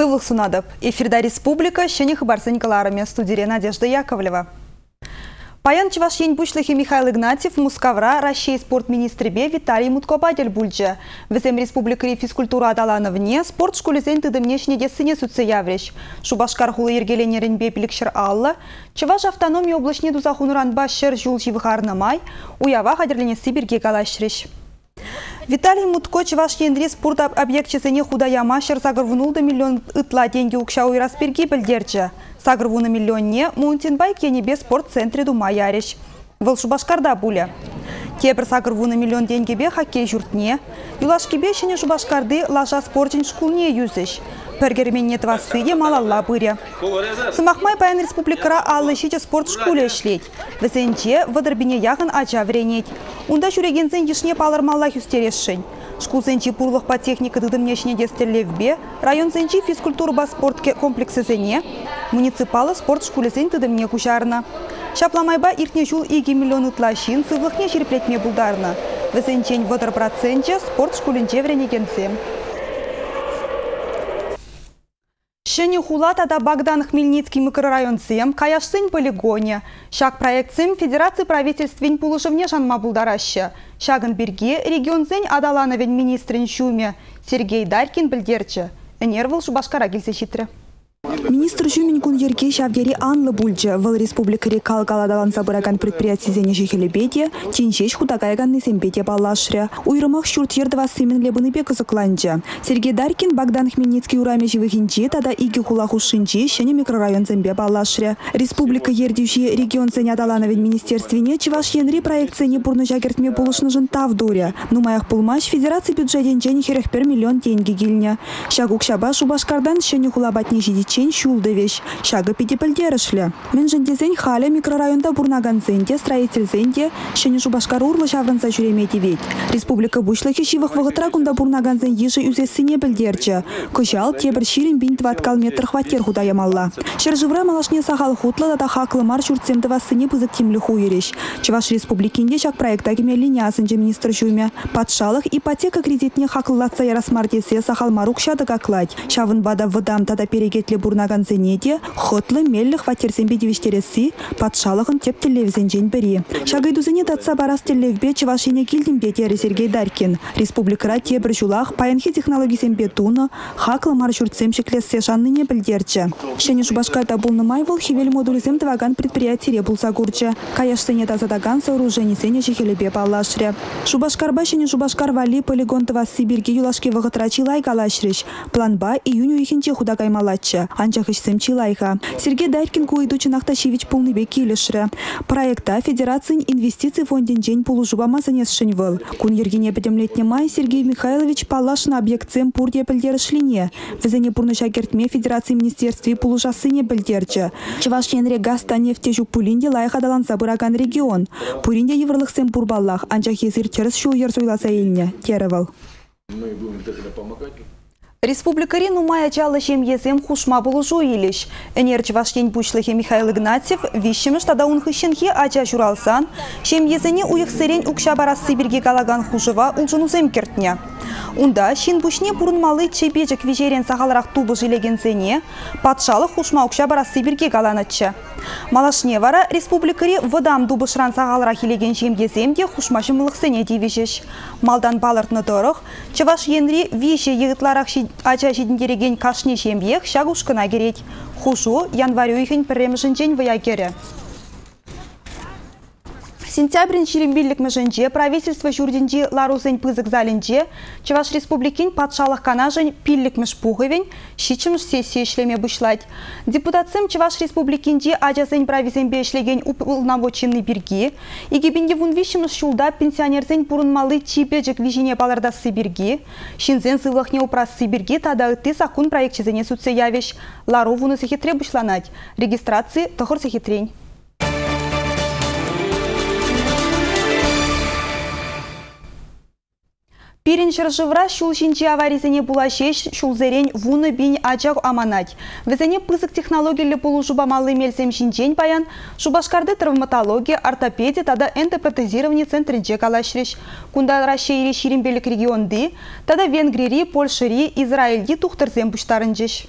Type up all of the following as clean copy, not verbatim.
Сывлық сунадып. Эфирда республика, шені хабарсын каларымен студия Надежда Яковлева. Паян Чувашьен бушлыхи Михаил Игнатьев, Мускавра, Россия спорт министребе Виталий Муткобадель бульджа. Везем республика физкультура адалановне, спорт школезен тыдымнешне десыне суце явреш. Шубашкар хулы ергеленерінбе пилікшір алла, Чуваш автономия облачне дузахунран башшыр жул живыхарны май, уява хадерленесі бірге калашреш. Виталий Мутко Чувашьен спорт объектчесене худаяма шыр загырвунулды миллион ытла деньги укшау ирасперги білдерчі. Сагрвуна миллионне Мунтинбай кенебе спорт-центре дума яреш. Выл Шубашкарда буля. Тепір сагрвуна миллион деньгебе хоккей журтне. Юлашкебе шене Шубашкарды лажа спортин шкулне юзеш. Пергерменне твасыде малалла быря. Сымахмай паян республикара аллышиче спорт шкуле шлеть. Везенче вадырбине яғын ача вренеть. Унда жүрегензен ешне палырмалла юстерешшень. Шкулзенчи пурлых по технике дыдымнешне дестерлевбе, районзенчи физкультура ба спорт комплексы зене, муниципалы спорт шкулезен тыдымне кушарна. Шапламайба иркне жул 2 миллион ытлашин сывлыхне жерплетме булдарна. Везенчень вадыр процентче спорт шкуленче вренегенсем. Шене хула тада Богдан Хмельницкий микрорайонцем, каяшсынь полигоне. Шаг проектсем Федерации правительствень пулышевне жанма булдараща. Шагын берге регионзень адалановень министрин шуме Сергей Дарькин білдерчі. Энервыл Шубашкара келсе шитре. Министр Жумин кун ерге шавгери анлы бульджа. Выл республикари калгаладалан забыраган предприятий зене жихелебеде, тинчеш худагайган несембеде балашря. Уйрымах шурт ердва сымен лебыны кызыкланча. Сергей Дарькин Богдан Хмельницкий ураме живыхинчи, тада иги хулаху шинчи, шене микрорайон зембе балашря. Республика ердюши регион зене адалановень министерствине Чувашьенри проект зене бурны жагертме булышны жынтав дуря. Нумаях пулмаш федерации бюджетен херехпер миллион деньги гильня. Шагук шаба Шубашкардан шене хулабатне жидичен шулды вещь. Шага пидипельдерышля. Менжендезень халя микрорайонда бурнаганзенде, строительзенде, шене Шубашкар урлы шавранца жүремеде ведь. Республика бушлахи шивых вағытрагунда бурнаганзен ежи үзесіне білдерчі. Кожал тебір ширин бинт ваткал метр хватер худаямалла. Шержывра малашне сахал хутлы да хаклы марш урцемді вассыне пызык темлі хуереш. Чуваш республикинде шак проекта кеме линиясынже министр жуме. Патшалық ипотека кредитне хаклылатса ярасмардесе сахал марук шады каклать. Шавын бада выдам тада перегетле бурнаганзенеде, хотлы меллі хватерсенбе девиштересі, патшалығын тептелевзенжен бері. Шагайдузыне татса барас телевбе Чувашине килдімбе тері Сергей Дарькин. Республикара тебір жулақ паянхи технологисенбе туны, хаклы маршрутсем шеклессе жанныне білдерчі. Шене Шубашкарда бұлны майвыл хевел модулізем тваган предприятире бұлса гурчы. Каяшсене тазадаган сооруженисене жихелебе балашры. Шубашкарба шене Шубашкар вали полигон тва Сибирге юлашки вғытрачи лайгалашрыш. Планба июню ихинче худагаймалатчы. Анчахышсем чилайха. Сергей Дарькин куйдучы Нахташевич полныбе килешры. Проекта Федерацин инвестиций фонден жень полужуба мазанесшень выл. Кун ергене бедемлетне май Сергей Михайлович палашна объектсем пурде пілдерішлине. Візене пурны жагертме Федерации министерстве полужасыне білдерчі. Чувашьенре гаста нефте жук пулинде лайхадалан забыраган регион. Пуринде еврлықсем пурбаллах. Анчах езір терс шу ерсуйласа еліне. Теревал. Мы будем обязательно помогать. Республикари нумая чалы езем хушма булужу илиш. Энер Чувашьен бушлыхи Михаил Игнатьев вишемеш тада унхыщенхи ача журалсан, езене уйықсырен укша барасы бірге калаган хужыва улжынузем кертне. Унда шин бушне бурынмалы чебежек вежерен сахаларақ тубы жилегензене, патшалық хушма укша барасы бірге каланатчы. Малашне вара республикари выдам дубышран сахаларақ илеген еземде хушмашымылықсене девешеш. Малдан балыртны дұрық, Чувашьенри више егітларақ ача жидіндереген кашне шембех шагушкына керет. Хушу январю ихін пірремжінчен ваякері. Сентябрин шерембиллік мәжінже правительство жүрденде ларузен пызык залінже Чуваш республикин патшалық канажын пиллік мәшпуғывен шичіміш сессия ішлеме бұшлайды. Депутатсым Чуваш республикинде ажазен правизенбе ішлеген уполномоченный бірге, егебенге вунвишіміш шулда пенсионерзен бұрынмалы чипежек вижене балардасы бірге, шинзен сылықне упрасы бірге тада үтті сақун проектчезене сүтсе явеш. Лару вуны сехетре бұшланать. Регистрации тұхыр сехетрень. Пирин шыржывра шул шинчи аваризене булашеш шулзерен вуны бин ачак аманать. Везене пызык технологиялы полужуба малы мельсем шинчен паян, Шубашкарды травматология, ортопедия тада эндопротезирование центринче калашреш. Кунда Россия ширинбелік регионды, тада Венгрии, Польшири, Израильди тухтырзем буштарынчеш.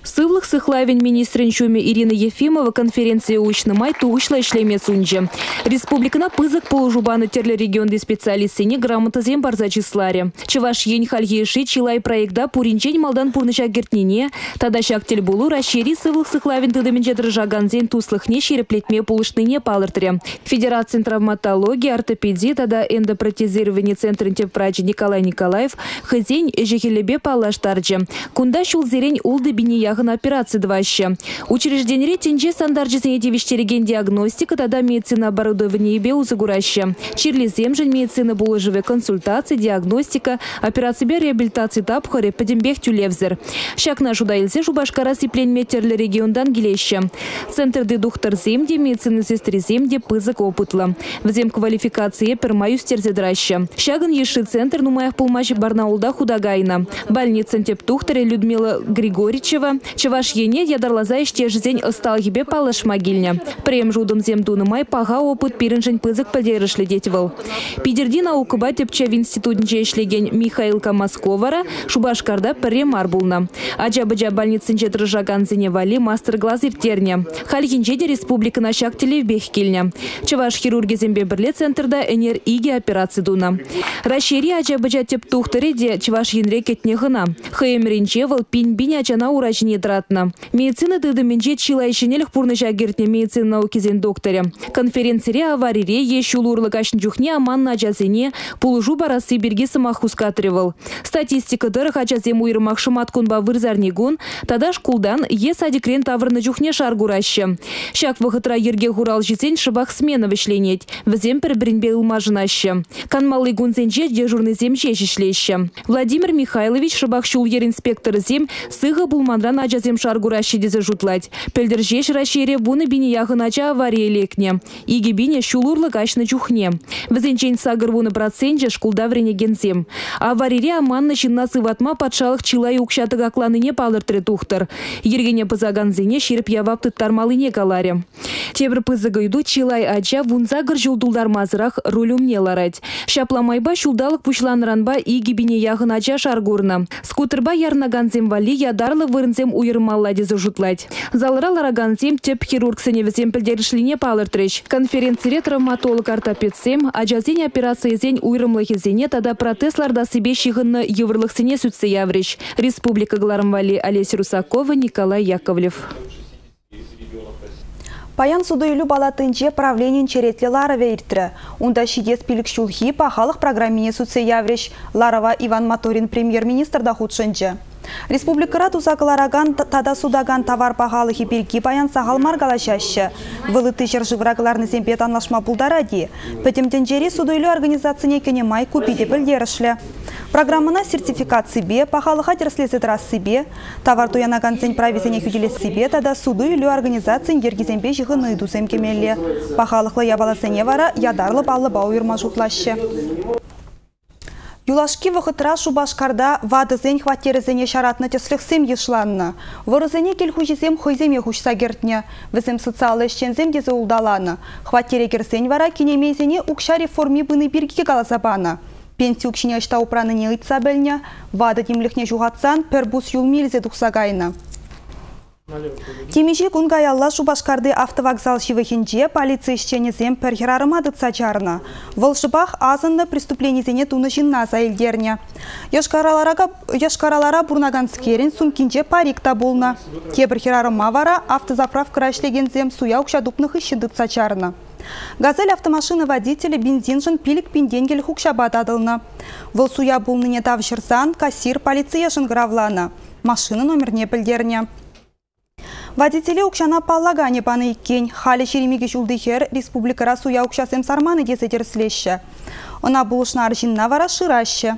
Сывлых сыхлавин министринчуме Ирина Ефимова конференция учна май тугышла ишлеме сунче. Республикана пызык полужубаны терлі регионды специалистыне грамота зем барза числаре. Чеваш ень хальеши чилай проекта пуринчень малдан пурныша гертнине, тада шактель булу расшири сывлых сыхлавин тыдыминче дрожаган зен туслыхне шереплетме полышныне палыртре. Федерация травматологии, ортопедии, тада эндопротезирование центр врач Николай Николаев хызень жехелебе палаштарджи. Кунда шул зерень улды бини ягын операции дваще. Учреждение тенже стандарджисене девиштереген диагностика, тада медицина оборудование бе узагураще. Чирли земжен медицина булыжеве консультации, диагностика, операции бе реабилитации тапхаре, подембех тюлевзер. Шак нашу дайлзе шубашкара сиплен метерлі региондан гелеще. Центр де доктор земде, медицина сестры земде пызык опытла. В зем квалификации пермаю стерзедраща. Шаган еши центр нумаях полмачи Барнаулда худагайна. Больница тептухтаре Людмила Григорьевичева. Чеваш ене ядарлаза иште жизнь остал ебе палаш могильня. Прем жудом земду нумай пага опыт пиренжень пызык подерыш ледетевал. Пидерди наукаба тепча в институтнче ишлеген Михаилка Московара шубашкарда премар булна. Аджа-баджа больницынче дрожаган зене вали мастер-глаз иртерня. Хальгинчеде республика на шактеле в бехкильня. Чеваш хирурги зембе бірле центрда энер иги операции дуна. Рашери аджа-баджа тептухтаре де чеваш янре кетне гына. Хаемринчевал пинь-биня чана урачне дратна. Медицина дыдыминче чилай шинелих пурныша гертне медицина науки зен докторе. Конференцире аварире ешулурлы кашн жухне аман аджазене пулужу барасы берги самахускатревал. Статистика дырых аджазем уйрмах шаматкунба вырзарнигун, тада шкулдан е садикрен таврны жухне шаргураще. Шак вахытра ерге гурал житень шабах смена вышленеть. Взем перебринбе илмажынаще. Канмалый гунзенче дежурный земче шишлеще. Владимир Михайлович шабах шулер инспектор зем сыга булмандран аджазем шаргураще дезе жутлать. Пельдержеш рашере буны бини яхынача авария лекне. Иги бине шулурлы качны чухне. Взенчень сагыр вуны проценче шкулда врене гензем. Аварире аман начинна сыватма подшалых чилай укшаты гакланыне палыртре тухтар. Ергене пызаган зене шерп явап тыттармалыне каларе. Тебір пызыга иду чилай ача вунзагыр жулдулдар мазырах рулюмне ларать. Шапламайба шулдалық пучланранба иги бине яхынача шаргурна. Скутерба ярнаганзем вали ядарлы вырынзем уйырмалла дезе жутлать. Залыра лараганзем теп хирург сеневезем пілдерішліне палыртрыш. Конференцире травматолог ортопедсем, аджазень операции зень уйрымлығы зене тада протезларда себе шиғынны еврлық сене сүтсе яврыш. Республика Гларамвали Олеся Русакова, Николай Яковлев. Паян судуйлю балатынче правленин черетлі Ларове иртірі. Унда шидес пилік шулхи пахалық программине сүтсе яврыш. Ларова Иван Моторин премьер-министр да худшынчы. Республикара тузакылараган тада судаган товар пахалығы берги паян сағалмар галашашы. Вылыты жыржыврагларны зембет анлашма булдаради. Пөтемден судуйлю организацияне кене май купиде білдерішлі. Программына сертификат себе, пахалыға дерслезі дырас себе, товар туянаган зен правизене хүделес себе, тада судуйлю организациян ергізембе жығыны иду земкемелі. Пахалықлы ябаласене вара ядарлы баллы бауырма жутлашы. Юлашки вахытра шубашкарда вадызен хваттерізене шаратны тесліхсем ешланны. Вырызене келхужизем хойземе хушса гертне. Візем социалы ішчензем дезе улдаланы. Хваттере керсен вара кенемезене укша реформи быны бирге галазабаны. Пенсию кшине ашта упраны не ыйтса бәлне, вады демліхне жуғатсан пір бус юл мелзе дұқсагайны. Темежі күн гаялла шубашкарды автовокзал шивахинче полиция ішченезем пәрхерарымады цачарна. Волшыбах азынны преступленезене туны жинна заилдерне. Яшкаралара бурнаганскерин сумкинче парикта болна. Тебір херарыма вара автозаправка рашлегензем суя укшадупных ищенды цачарна. Газель автомашины водителя бензинжин пилик пинденгель хукшабададылна. Выл суя булныне тавшырсан кассир полиция жынгравлана. Машина номер не пілдерне. Водители укшана паллагане паны иккен. Хали шеремеге жулдыхер республикара суя укшасем сарманы дезетерслеші. Она булышна аржинна вара шырашы.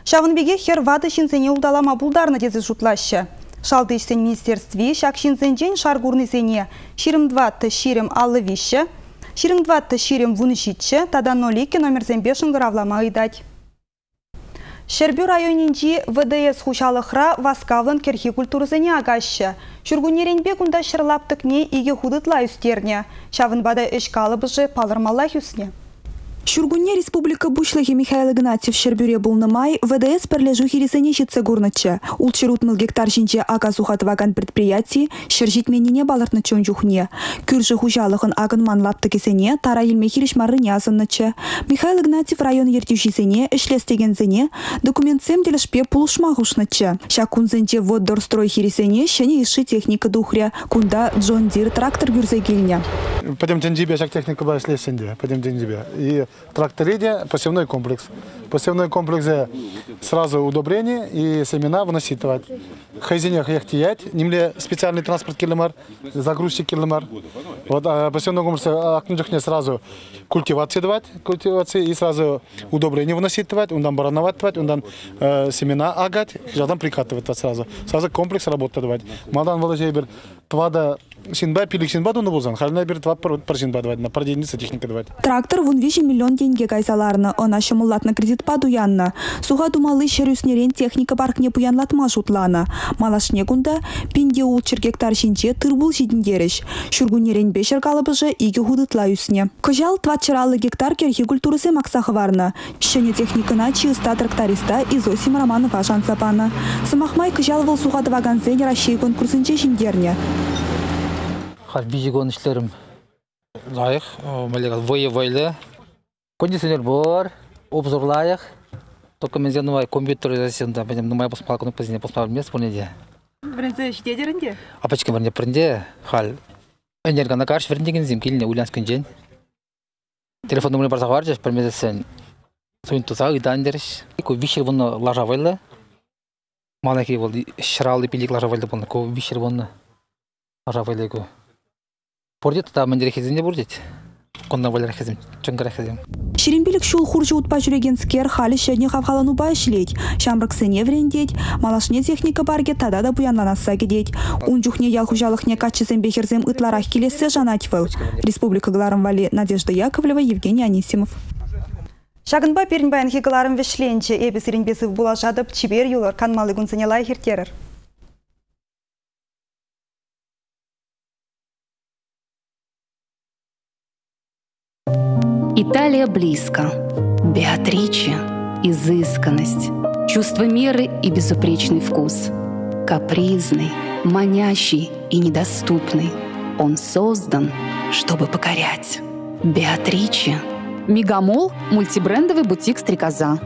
Шавынбеге хер вады шинзене улдалама булдарны дезе жутлашы. Шалды ішсен министерстве шак шинзенжен шаргурны зене. Ширим 2 ширим аллы вище. Ширим 2 ширим вунышитче, тада нолики номер зембешін гравлама ыйдать. Шербю районинчи ВДС хушалыхра васкавлын керхи культурызыне агашы. Шүргунеренбе кунда шырлаптыкне иге худытла үстерне. Шавын бада эшкалы быжы палырмалла хүсне. Шургунне республика бушлахи Михаил Игнатьев Шербюре булнамай ВДС перлежу хирисене житсе гурнычы. Улчырутмыл гектар жинче ака сухатваган предприятий шержитменіне балыртны чонжухне. Күржі хужалығын агын манлапты кесене тара елме хиришмарыне азыннычы. Михаил Игнатьев район ертюшисене эшлестегензене документсем делешпе пулушма хушнычы. Шакунзенче воддорстрой хирисене шене иши техника духря. Кунда Джон Дир трактор гюрзегильня. Пойдем деньжибе, шак техника была шлесенде. Пойдем деньжибе. И тракториде посевной комплекс. Посевной комплекс сразу удобрения и семена выносить. Хайзинях яхтиять, немле специальный транспорт киломар, загрузчик киломар. Вот посевной комплекс акнуджахне сразу культивации давать, культивации и сразу удобрения выносить давать, он там барановать давать, он там семена агать, жадам прикатывать сразу. Сразу комплекс работы давать. Малдан вложебер твада шинба пилик шинба дуну бузан, хальна бер тва паршинба давать, на продельница техника давать. Трактор вон 5 миллион тенге кайсаларны, она шамуллатна кредит падуянна. Суха думалы шерюснерен техника паркне пуянлатма шутлана. Малашне кунда пинде улчыр гектар шинче тырбул жидиндереш. Шургунерен бешер калыбыжы иге худытла үсне. Кожал 24 гектар керхи культурысы максахы варна. Шене техникана чиыста тракториста Изосим Романова шансапана. Самахмай кожал выл суха даваганзен Россия конкурсынче жиндерне. Бижигон işlerim layık, воевали, кондиционер бар, обзор лайык, только мен зенувай компьютеризацияда, бәдем нумай посмал, кону позине посмал мест понеде. Бірінзі ждедерінде? Апачка барне пренде, хал, энергана карш верндеген зим келіне улянскін жен. Телефон номер барсақ бар жеш, пәрмезесен, суын тусақ, идан дереш. Ко вишер бұны лажавайлы, малаки болды, шыралы пилик лажавайлы бұны, ко вишер бұны лажавайлы ко. Бордет та мендерехезінде бордет. Конна валерхезем, чонгарахезем. Шерембелік шул хуржы утпа жүрегенскер халі шәдне хавхалану байшлеть. Шамрыксыне врендеть, малашне техника барге тада да буянланаса кедеть. Унжухне ялхужалыхне качызем бехерзем ытларах келесе жанатьвыл. Республика Гларым Вали Надежда Яковлева, Евгений Анисимов. Шагынба перінбайын хигаларым вешленче эбес ренбесів була жадып чибер юлар канмалы гунсыне лай хертерер. Италия близко. Беатриче – изысканность, чувство меры и безупречный вкус. Капризный, манящий и недоступный. Он создан, чтобы покорять. Беатриче. Мегамолл – мультибрендовый бутик «Стрекоза».